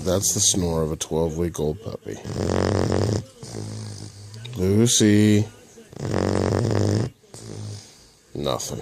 That's the snore of a 12-week-old puppy. Lucy. Nothing.